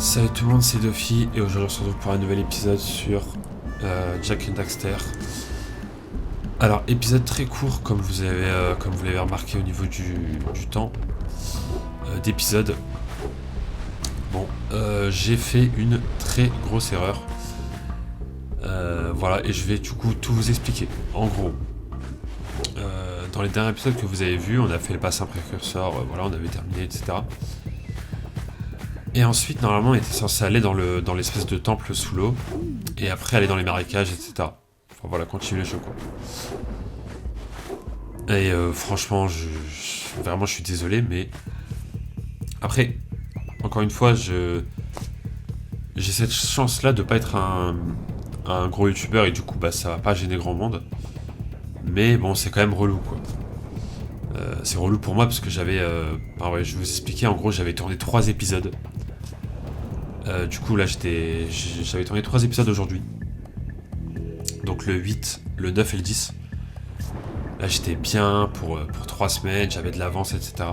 Salut tout le monde, c'est Duffy et aujourd'hui on se retrouve pour un nouvel épisode sur Jak and Daxter. Alors épisode très court comme vous l'avez remarqué au niveau du temps d'épisode. Bon, j'ai fait une très grosse erreur. Voilà, et je vais du coup tout vous expliquer. En gros, dans les derniers épisodes que vous avez vus, on a fait le bassin précurseur, voilà, on avait terminé, etc. Et ensuite, normalement, on était censé aller dans l'espèce de temple sous l'eau, et après aller dans les marécages, etc. Enfin voilà, continuer le jeu, quoi. Et franchement, vraiment, je suis désolé, mais... Après, encore une fois, j'ai cette chance-là de pas être un gros youtubeur, et du coup, bah, ça va pas gêner grand monde. Mais bon, c'est quand même relou, quoi. C'est relou pour moi, parce que j'avais... je vais vous expliquer, en gros, j'avais tourné 3 épisodes. Du coup là j'avais tourné 3 épisodes aujourd'hui. Donc le 8, le 9 et le 10. Là j'étais bien pour 3 semaines, j'avais de l'avance, etc.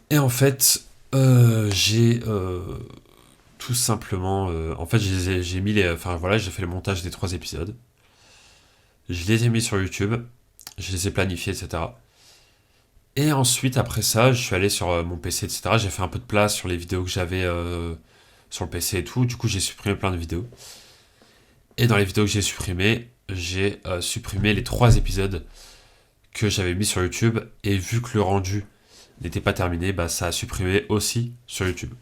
Et en fait j'ai tout simplement en fait j'ai mis les. Enfin voilà, j'ai fait le montage des 3 épisodes. Je les ai mis sur YouTube, je les ai planifiés, etc. Et ensuite, après ça, je suis allé sur mon PC, etc. J'ai fait un peu de place sur les vidéos que j'avais sur le PC et tout. Du coup, j'ai supprimé plein de vidéos. Et dans les vidéos que j'ai supprimées, j'ai supprimé les 3 épisodes que j'avais mis sur YouTube. Et vu que le rendu n'était pas terminé, bah, ça a supprimé aussi sur YouTube.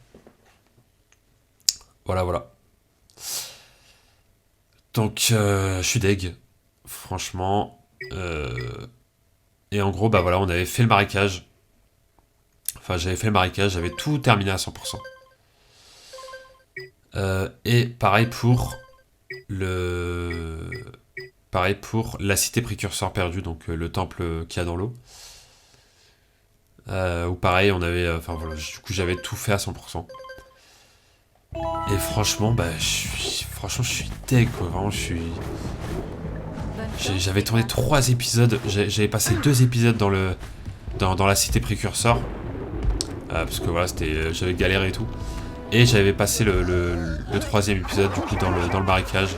Voilà, voilà. Donc, je suis deg. Franchement. Et en gros, bah voilà, on avait fait le marécage. Enfin, j'avais fait le marécage, j'avais tout terminé à 100%. Et pareil pour la cité précurseur perdue, donc le temple qu'il y a dans l'eau. Où pareil, on avait... Enfin voilà, du coup, j'avais tout fait à 100%. Et franchement, bah, je suis deg, quoi. Vraiment, j'avais tourné 3 épisodes. J'avais passé 2 épisodes dans la cité précurseur. Parce que voilà, j'avais galéré et tout. Et j'avais passé le 3e épisode, du coup, dans le marécage.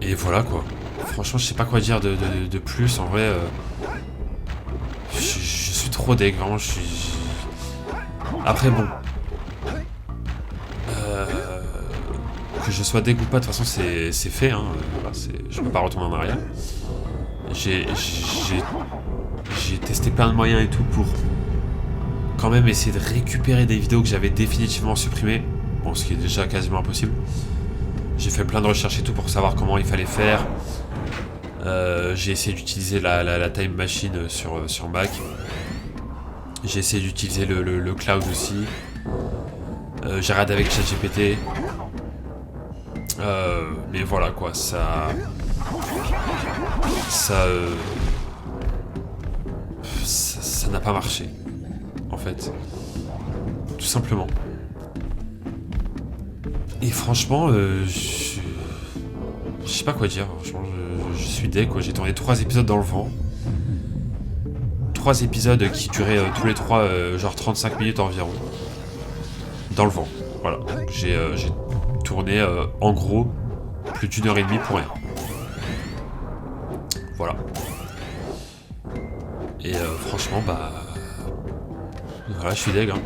Et voilà, quoi. Franchement, je sais pas quoi dire de plus. En vrai, je suis trop deg, vraiment, Après, bon. Que je sois deg ou pas, de toute façon, c'est fait, hein. Voilà, je peux pas retourner en arrière. J'ai testé plein de moyens et tout pour quand même essayer de récupérer des vidéos que j'avais définitivement supprimées. Bon, ce qui est déjà quasiment impossible. J'ai fait plein de recherches et tout pour savoir comment il fallait faire. J'ai essayé d'utiliser la time machine sur Mac. J'ai essayé d'utiliser le cloud aussi. J'ai regardé avec ChatGPT. Mais voilà quoi, ça n'a pas marché, en fait. Tout simplement. Et franchement, je sais pas quoi dire. Franchement, je suis deg, quoi. J'ai tourné 3 épisodes dans le vent. 3 épisodes qui duraient tous les 3 genre 35 minutes environ. Dans le vent. Voilà. Donc j'ai tourné en gros plus d'1h30 pour rien. Voilà. Et franchement, bah... Voilà, je suis deg, hein.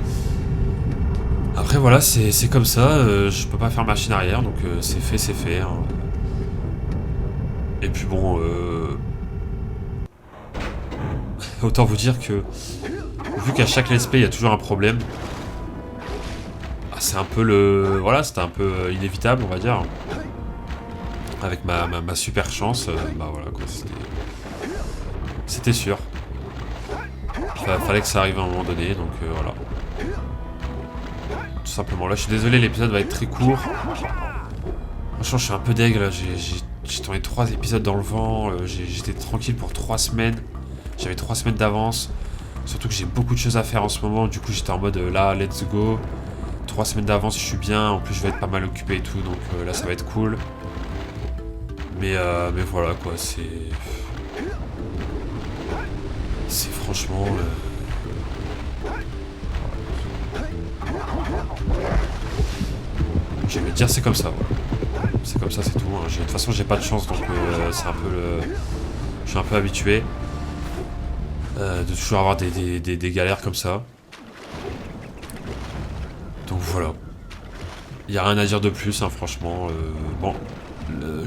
Après, voilà, c'est comme ça. Je peux pas faire machine arrière, donc c'est fait, hein. Et puis bon... Autant vous dire que... Vu qu'à chaque let's play, il y a toujours un problème... C'est un peu le... Voilà, c'était un peu inévitable, on va dire. Avec ma super chance, bah voilà, quoi, c'était sûr. Fallait que ça arrive à un moment donné, donc voilà. Tout simplement. Là, je suis désolé, l'épisode va être très court. Franchement, je suis un peu deg, là. J'ai tourné 3 épisodes dans le vent. J'étais tranquille pour 3 semaines. J'avais 3 semaines d'avance. Surtout que j'ai beaucoup de choses à faire en ce moment. Du coup, j'étais en mode, là, let's go. 3 semaines d'avance, je suis bien. En plus, je vais être pas mal occupé et tout. Donc là, ça va être cool. Mais voilà, quoi. C'est franchement... dire c'est comme ça. C'est comme ça, c'est tout. Hein. De toute façon, j'ai pas de chance, donc c'est un peu le... Je suis un peu habitué de toujours avoir des galères comme ça. Donc voilà. Il n'y a rien à dire de plus, hein, franchement. Bon,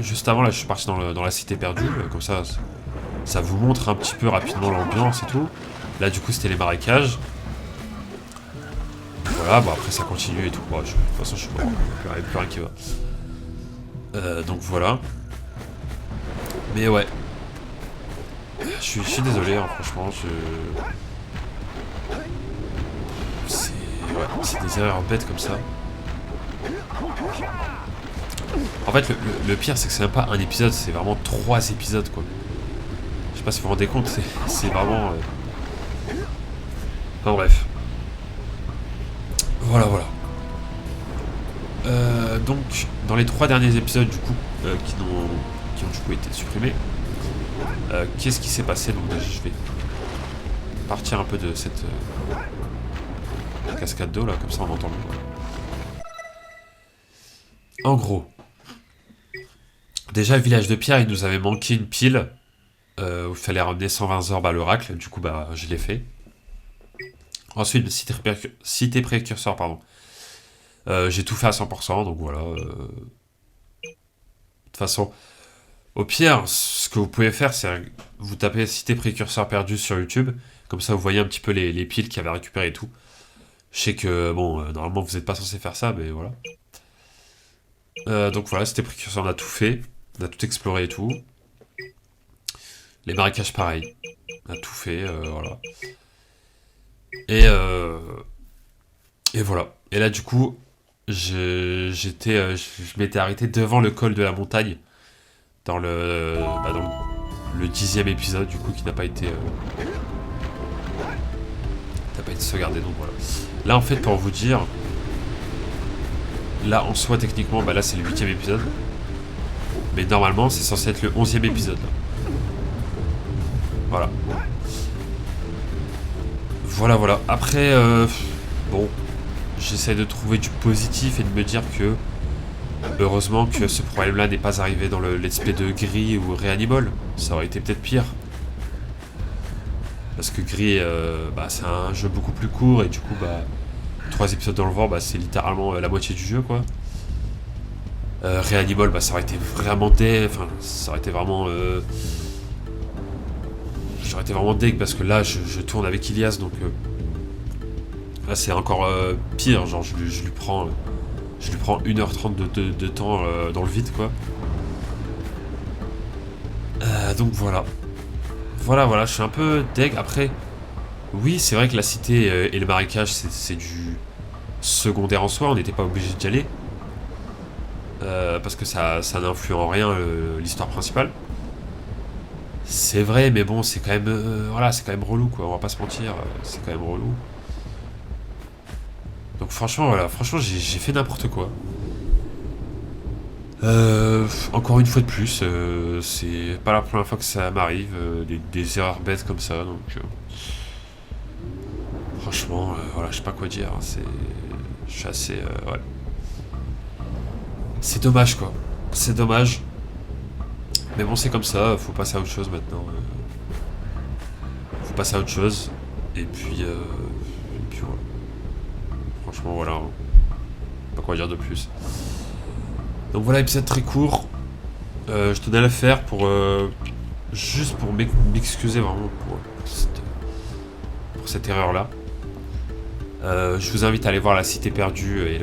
juste avant, là, je suis parti dans la cité perdue. Comme ça vous montre un petit peu rapidement l'ambiance et tout. Là, du coup, c'était les marécages. Voilà, bon, après, ça continue et tout. Bon, de toute façon, je suis mort. Il n'y a plus rien qui va. Donc voilà. Mais ouais. Je suis désolé, hein, franchement. C'est des erreurs bêtes comme ça. En fait, le pire, c'est que c'est même pas un épisode, c'est vraiment 3 épisodes, quoi. Je sais pas si vous vous rendez compte, c'est vraiment... Enfin bref. Voilà, voilà. Donc, dans les 3 derniers épisodes, du coup, qui ont du coup été supprimés, qu'est-ce qui s'est passé? Donc déjà, je vais partir un peu de cette cascade d'eau, là, comme ça on entend mieux. En gros, déjà, le village de Pierre, il nous avait manqué une pile où il fallait ramener 120 orbes à l'oracle. Du coup, bah, je l'ai fait. Ensuite, cité précurseur, pardon. J'ai tout fait à 100%, donc voilà. De toute façon, au pire, ce que vous pouvez faire, c'est vous tapez cité précurseur perdu sur YouTube. Comme ça, vous voyez un petit peu les piles qu'il y avait récupérées et tout. Je sais que, bon, normalement, vous n'êtes pas censé faire ça, mais voilà. Donc voilà, cité précurseur, on a tout fait. On a tout exploré et tout. Les marécages, pareil. On a tout fait, voilà. Et voilà. Et là, du coup, je m'étais arrêté devant le col de la montagne. Dans le 10e épisode, du coup, qui n'a pas été sauvegardé. Donc voilà. Là, en fait, pour vous dire... Là, en soi, techniquement, bah là, c'est le 8e épisode. Mais normalement, c'est censé être le 11e épisode. Là. Voilà. Voilà, voilà. Après, bon, j'essaie de trouver du positif et de me dire que, heureusement que ce problème-là n'est pas arrivé dans le let's play de Gris ou Reanimal. Ça aurait été peut-être pire. Parce que Gris, bah, c'est un jeu beaucoup plus court et du coup, bah, 3 épisodes dans le vent, bah, c'est littéralement la moitié du jeu, quoi. Reanimal, bah, ça aurait été vraiment enfin, ça aurait été vraiment... J'aurais été vraiment deg parce que là, je tourne avec Ilias, donc... là, c'est encore pire, genre, je lui prends 1h30 de temps dans le vide, quoi. Donc voilà. Voilà, je suis un peu deg. Après, oui, c'est vrai que la cité et le marécage, c'est du secondaire en soi, on n'était pas obligé d'y aller. Parce que ça n'influe en rien l'histoire principale. C'est vrai, mais bon, c'est quand même... voilà, c'est quand même relou, quoi, on va pas se mentir, c'est quand même relou. Donc franchement, voilà, j'ai fait n'importe quoi. Encore une fois de plus, c'est pas la première fois que ça m'arrive, des erreurs bêtes comme ça, donc... franchement, voilà, je sais pas quoi dire, hein, je suis assez... ouais. C'est dommage, quoi. C'est dommage. Mais bon, c'est comme ça, faut passer à autre chose maintenant. Faut passer à autre chose. Et puis voilà. Franchement, voilà. Pas quoi dire de plus. Donc voilà, épisode très court. Je tenais à le faire pour... juste pour m'excuser vraiment pour cette erreur-là. Je vous invite à aller voir la cité perdue et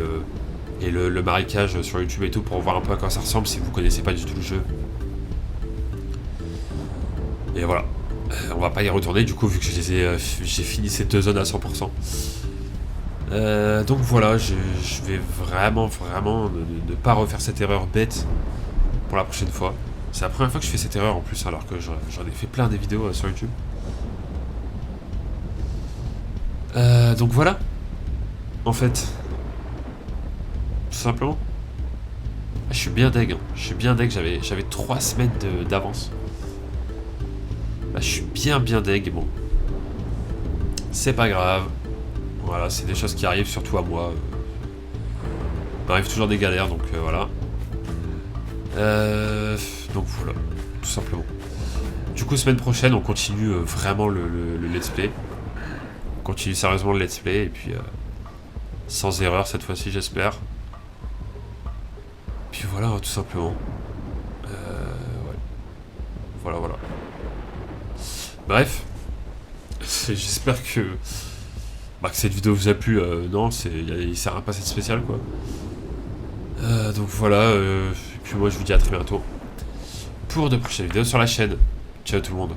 le marécage sur YouTube et tout pour voir un peu à quoi ça ressemble si vous connaissez pas du tout le jeu. Et voilà. On va pas y retourner du coup vu que j'ai fini ces 2 zones à 100%. Donc voilà, je vais vraiment ne pas refaire cette erreur bête pour la prochaine fois. C'est la première fois que je fais cette erreur en plus alors que j'en ai fait plein des vidéos sur YouTube. Donc voilà. En fait. Tout simplement. Je suis bien deg. Hein. Je suis bien deg, j'avais 3 semaines d'avance. Là, je suis bien deg, bon. C'est pas grave. Voilà, c'est des choses qui arrivent, surtout à moi. Il m'arrive toujours des galères, donc voilà. Donc voilà, tout simplement. Du coup, semaine prochaine, on continue vraiment le let's play. On continue sérieusement le let's play, et puis sans erreur cette fois-ci, j'espère. Puis voilà, tout simplement. Ouais. Voilà, voilà. Bref, j'espère que cette vidéo vous a plu. Non, il sert à pas cette spéciale, quoi. Donc voilà, et puis moi je vous dis à très bientôt pour de prochaines vidéos sur la chaîne. Ciao tout le monde.